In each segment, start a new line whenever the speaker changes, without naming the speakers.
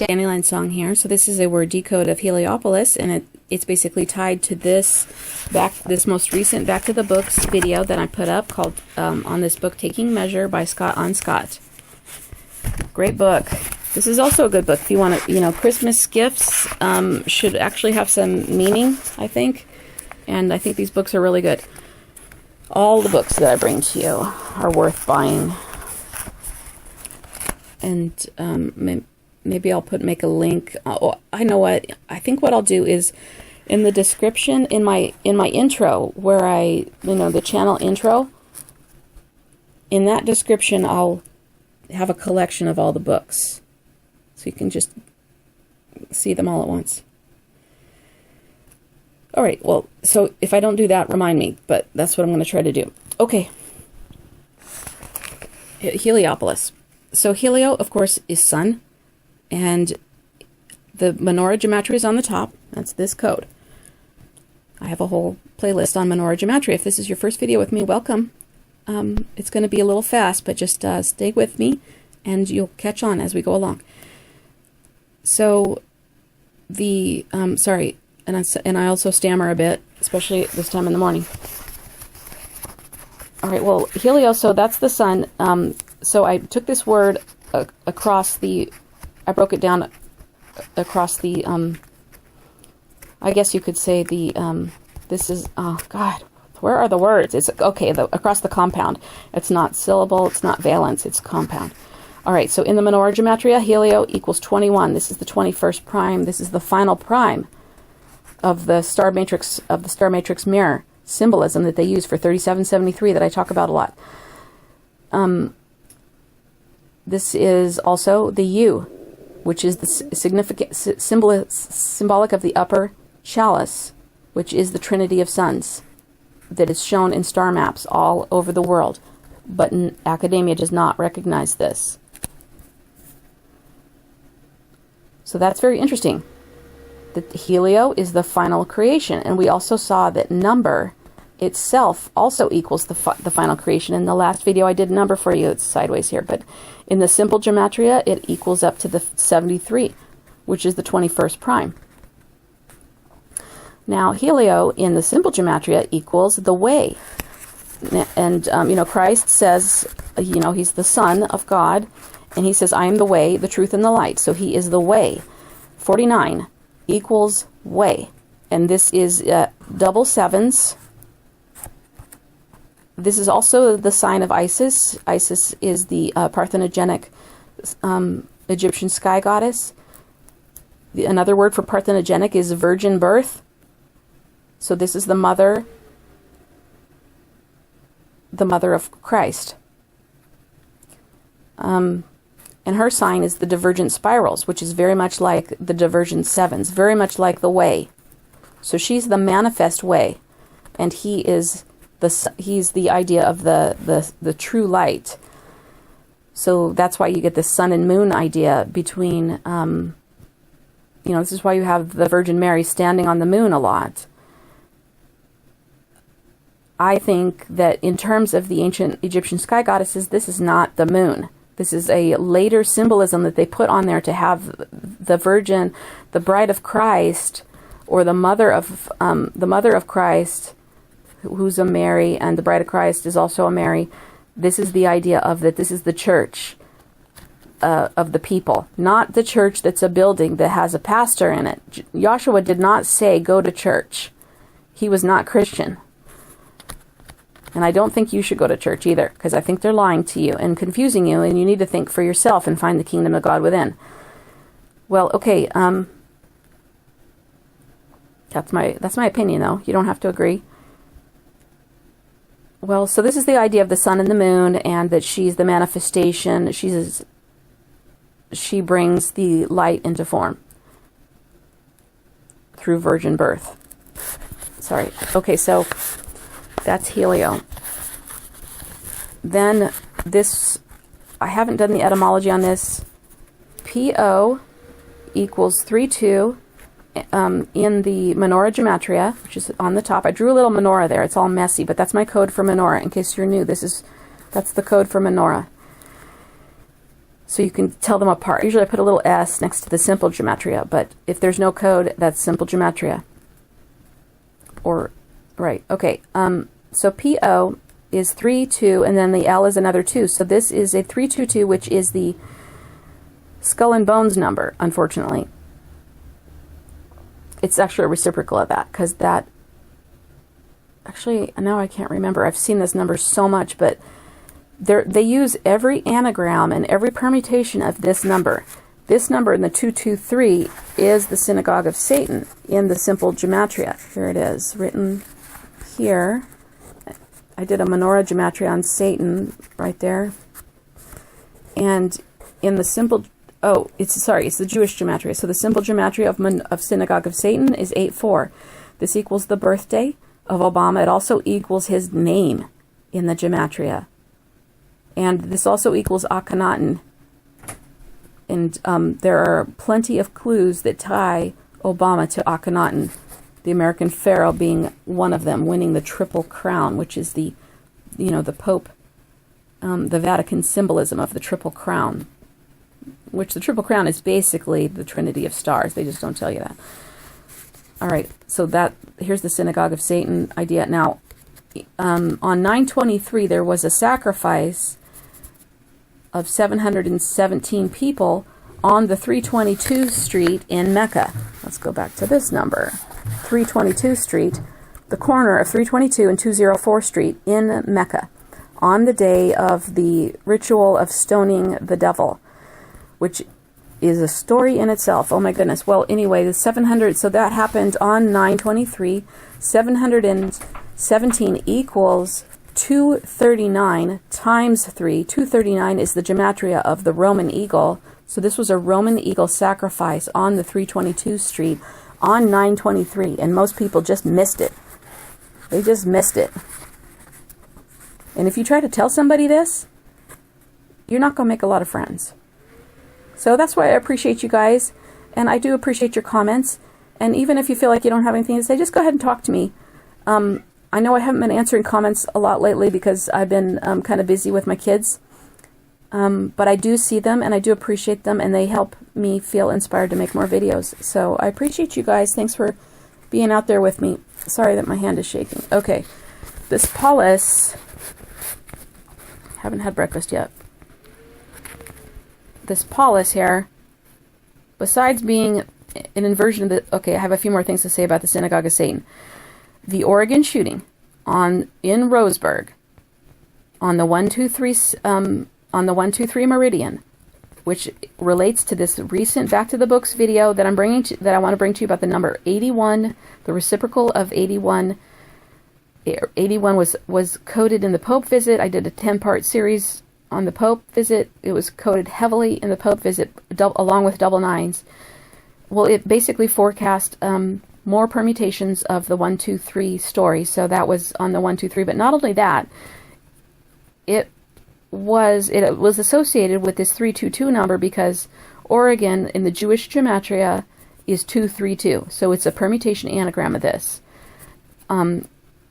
is Dandelion Song here. So this is a word decode of Heliopolis, and it's basically tied to this most recent Back to the Books video that I put up called on this book, Taking Measure by Scott Onscott. Great book. This is also a good book if you want to, Christmas gifts should actually have some meaning, I think. And I think these books are really good. All the books that I bring to you are worth buying. And maybe I'll make a link. Oh, I know what. I think what I'll do is in the description, in my intro, where the channel intro, in that description, I'll have a collection of all the books. So you can just see them all at once. All right, well, so if I don't do that, remind me, but that's what I'm going to try to do. Okay. Heliopolis. So Helio, of course, is sun, and the menorah gematria is on the top. That's this code. I have a whole playlist on menorah gematria. If this is your first video with me, welcome. It's going to be a little fast, but just stay with me, and you'll catch on as we go along. So the, sorry, and I also stammer a bit, especially this time in the morning. All right, well, Helio, so that's the sun. So I took this word across the, I broke it down across the, I guess you could say the, this is, oh God, where are the words? It's, okay, across the compound. It's not syllable, it's not valence, it's compound. All right, so in the menorah gematria, Helio equals 21. This is the 21st prime. This is the final prime of the star matrix mirror symbolism that they use for 3773 that I talk about a lot. This is also the U, which is the significant symbolic of the upper chalice, which is the Trinity of Suns that is shown in star maps all over the world, but academia does not recognize this. So that's very interesting. That Helio is the final creation, and we also saw that number itself also equals the final creation. In the last video I did number for you, it's sideways here, but in the simple gematria it equals up to the 73, which is the 21st prime. Now Helio in the simple gematria equals the way, and Christ says, he's the Son of God, and he says, I am the way, the truth, and the light. So he is the way. 49 equals way. And this is double sevens. This is also the sign of Isis. Isis is the parthenogenic Egyptian sky goddess. Another word for parthenogenic is virgin birth. So this is the mother of Christ. And her sign is the divergent spirals, which is very much like the divergent sevens, very much like the way. So she's the manifest way, and he's the idea of the true light. So that's why you get the sun and moon idea between, this is why you have the Virgin Mary standing on the moon a lot. I think that in terms of the ancient Egyptian sky goddesses, this is not the moon. This is a later symbolism that they put on there to have the Virgin, the Bride of Christ, or the Mother of Christ, who's a Mary, and the Bride of Christ is also a Mary. This is the idea of that. This is the church of the people, not the church that's a building that has a pastor in it. Joshua did not say go to church. He was not Christian. And I don't think you should go to church either, because I think they're lying to you and confusing you, and you need to think for yourself and find the kingdom of God within. Well, okay, that's my opinion, though. You don't have to agree. Well, so this is the idea of the sun and the moon, and that she's the manifestation. She brings the light into form through virgin birth. Sorry. Okay, so that's Helio. Then this, I haven't done the etymology on this. PO equals 32 in the menorah gematria, which is on the top. I drew a little menorah there. It's all messy, but that's my code for menorah. In case you're new, that's the code for menorah. so you can tell them apart. Usually I put a little S next to the simple gematria, but if there's no code, that's simple gematria. Or, right, okay. So PO is 3, 2, and then the L is another 2. So this is a 322, which is the skull and bones number, unfortunately. It's actually a reciprocal of that, because that, actually, now I can't remember. I've seen this number so much, but they use every anagram and every permutation of this number. This number in the 223 is the synagogue of Satan in the simple gematria. Here it is, written here. I did a menorah gematria on Satan right there. And in the simple, it's the Jewish gematria. So the simple gematria of synagogue of Satan is 8-4. This equals the birthday of Obama. It also equals his name in the gematria. And this also equals Akhenaten. And there are plenty of clues that tie Obama to Akhenaten, the American pharaoh being one of them, winning the Triple Crown, which is the Pope, the Vatican symbolism of the Triple Crown, which the Triple Crown is basically the Trinity of stars. They just don't tell you that. All right, so here's the synagogue of Satan idea. Now, on 9/23, there was a sacrifice of 717 people on the 322 street in Mecca. Let's go back to this number. 322 street, the corner of 322 and 204 street in Mecca, on the day of the ritual of stoning the devil, which is a story in itself. Oh my goodness. Well, anyway, the 700, so that happened on 9/23. 717 equals 239 times 3. 239 is the gematria of the Roman eagle. So this was a Roman eagle sacrifice on the 322 street on 9/23, and most people just missed it. They just missed it. And if you try to tell somebody this, you're not going to make a lot of friends. So that's why I appreciate you guys, and I do appreciate your comments. And even if you feel like you don't have anything to say, just go ahead and talk to me. I know I haven't been answering comments a lot lately because I've been kind of busy with my kids. But I do see them, and I do appreciate them, and they help me feel inspired to make more videos. So I appreciate you guys. Thanks for being out there with me. Sorry that my hand is shaking. Okay, this polis, haven't had breakfast yet. This polis here, besides being an inversion of the, okay, I have a few more things to say about the Synagogue of Satan. The Oregon shooting in Roseburg on the 123 meridian, which relates to this recent Back to the Books video that I want to bring to you about the number 81, the reciprocal of 81. 81 was coded in the Pope visit. I did a 10-part series on the Pope visit. It was coded heavily in the Pope visit, along with double nines. Well, it basically forecast more permutations of the 123 story. So that was on the 123. But not only that, it was associated with this 322 number because Oregon in the Jewish gematria is 232. So it's a permutation anagram of this.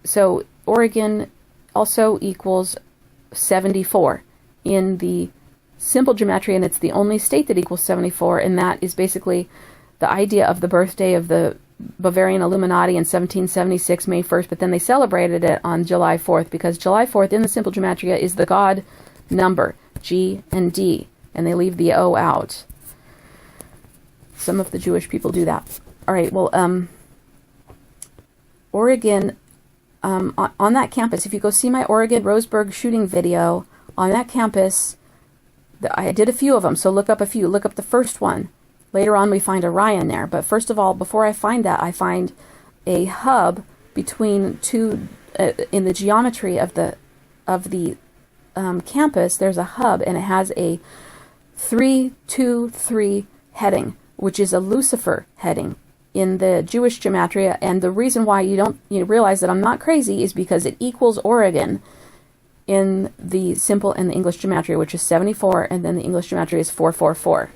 So Oregon also equals 74 in the simple gematria, and it's the only state that equals 74, and that is basically the idea of the birthday of the Bavarian Illuminati in 1776, May 1st, but then they celebrated it on July 4th because July 4th in the simple gematria is the God number, G and D, and they leave the O out. Some of the Jewish people do that. All right, well, Oregon, on that campus, if you go see my Oregon Roseburg shooting video, on that campus, I did a few of them, so look up a few. Look up the first one. Later on, we find Orion there. But first of all, before I find that, I find a hub between two, in the geometry of the campus, there's a hub, and it has a 323 heading, which is a Lucifer heading in the Jewish gematria. And the reason why you realize that I'm not crazy is because it equals Oregon in the simple and the English gematria, which is 74, and then the English gematria is 444.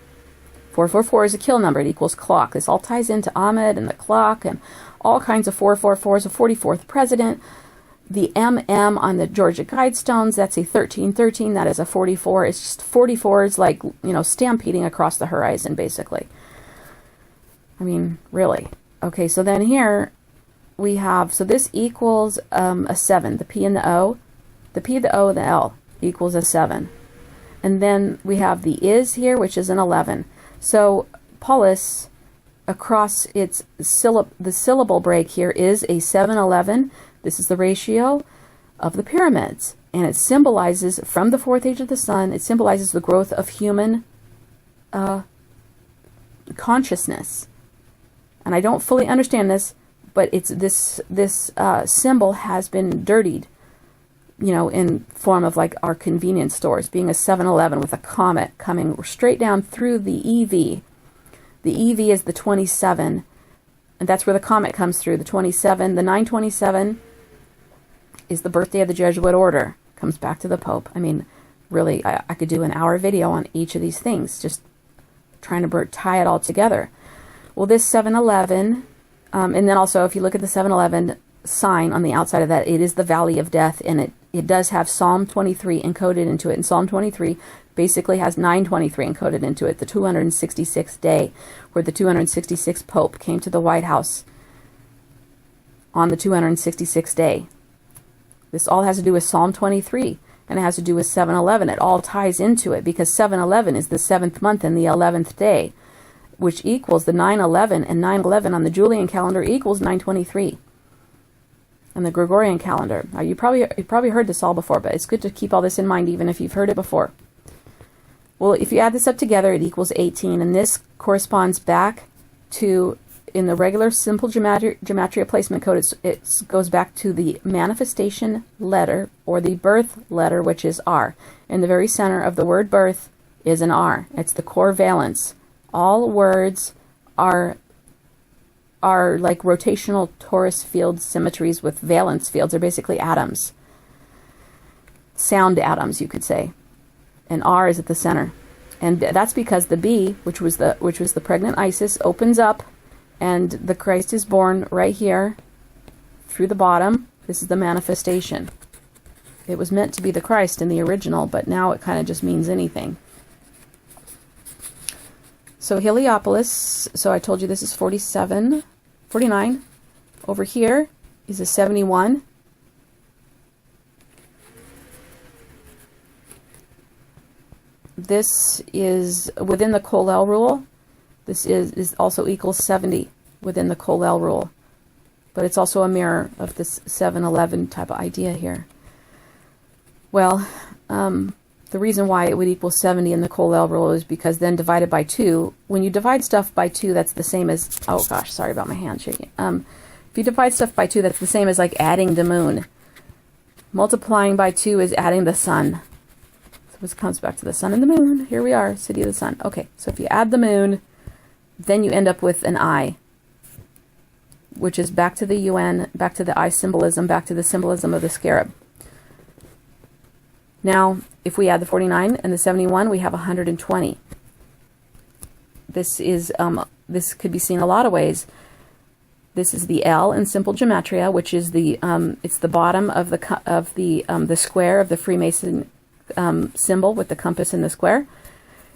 444 is a kill number. It equals clock. This all ties into Ahmed and the clock and all kinds of 444s, a 44th president. The MM on the Georgia Guidestones, that's a 1313, that is a 44. It's just 44 is like, you know, stampeding across the horizon, basically. I mean, really. Okay, so then here we have, so this equals a 7, the P and the O. The P, the O, and the L equals a 7. And then we have the is here, which is an 11. So polis, across its the syllable break here, is a 7-11. This is the ratio of the pyramids. And it symbolizes, from the fourth age of the sun, it symbolizes the growth of human consciousness. And I don't fully understand this, but it's this symbol has been dirtied, you know, in form of like our convenience stores, being a 7-Eleven with a comet coming straight down through the EV. The EV is the 27, and that's where the comet comes through, the 27. The 927 is the birthday of the Jesuit order, comes back to the Pope. I mean, really, I could do an hour video on each of these things, just trying to tie it all together. Well, this 7-Eleven, and then also if you look at the 7-Eleven sign on the outside of that, it is the Valley of Death, and it does have Psalm 23 encoded into it. And Psalm 23 basically has 923 encoded into it, the 266th day, where the 266th Pope came to the White House on the 266th day. This all has to do with Psalm 23, and it has to do with 7-Eleven. It all ties into it, because 7-Eleven is the 7th month and the 11th day, which equals the 9/11, and 9/11 on the Julian calendar equals 923. And the Gregorian calendar. Now, you probably heard this all before, but it's good to keep all this in mind, even if you've heard it before. Well, if you add this up together, it equals 18, and this corresponds back to, in the regular simple gematria placement code, it goes back to the manifestation letter, or the birth letter, which is R. In the very center of the word birth is an R. It's the core valence. All words are like rotational torus field symmetries with valence fields. They're basically atoms. Sound atoms, you could say. And R is at the center. And that's because the B, which was the pregnant Isis, opens up, and the Christ is born right here through the bottom. This is the manifestation. It was meant to be the Christ in the original, but now it kind of just means anything. So Heliopolis, so I told you this is 49. Over here is a 71. This is within the Colel rule. This is also equals 70 within the Colel rule. But it's also a mirror of this 7-11 type of idea here. Well, the reason why it would equal 70 in the Colel rule is because then divided by 2, when you divide stuff by 2, that's the same as, oh gosh, sorry about my hand shaking. If you divide stuff by 2, that's the same as like adding the moon. Multiplying by 2 is adding the sun. So this comes back to the sun and the moon. Here we are, city of the sun. Okay, so if you add the moon, then you end up with an I, which is back to the UN, back to the I symbolism, back to the symbolism of the scarab. Now, if we add the 49 and the 71, we have 120. This is this could be seen a lot of ways. This is the L in simple gematria, which is the it's the bottom of the square of the Freemason symbol with the compass in the square,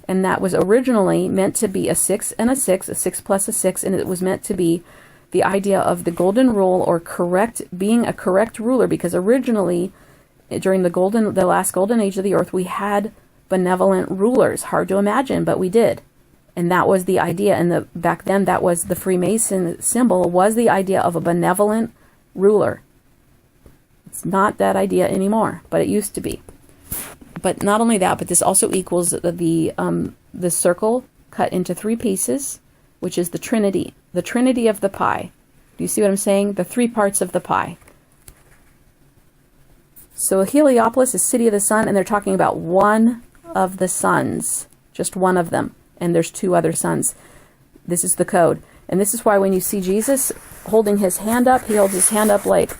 and that was originally meant to be a 6 and a 6, a 6 plus a 6, and it was meant to be the idea of the golden rule, or being a correct ruler, because originally, during the last golden age of the earth, we had benevolent rulers. Hard to imagine, but we did. And that was the idea. And back then, that was the Freemason symbol, was the idea of a benevolent ruler. It's not that idea anymore, but it used to be. But not only that, but this also equals the circle cut into 3 pieces, which is the Trinity of the pie. Do you see what I'm saying? The 3 parts of the pie. So Heliopolis is city of the sun, and they're talking about one of the suns, just one of them, and there's 2 other suns. This is the code, and this is why when you see Jesus holding his hand up, he holds his hand up like,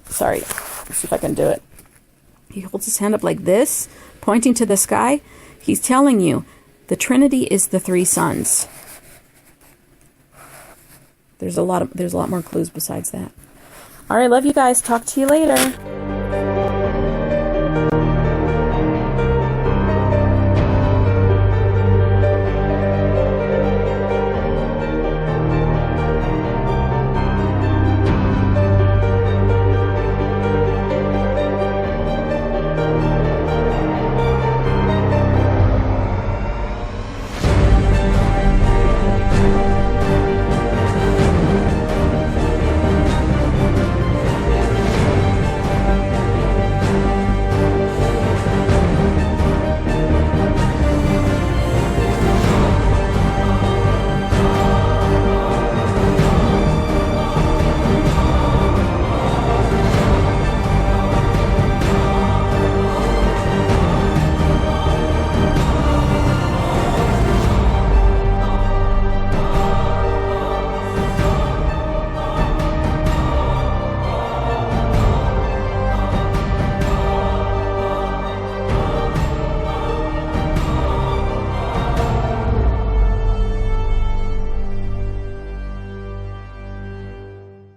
sorry, let's see if I can do it. He holds his hand up like this, pointing to the sky. He's telling you the Trinity is the 3 suns. There's a lot more clues besides that. All right, love you guys. Talk to you later.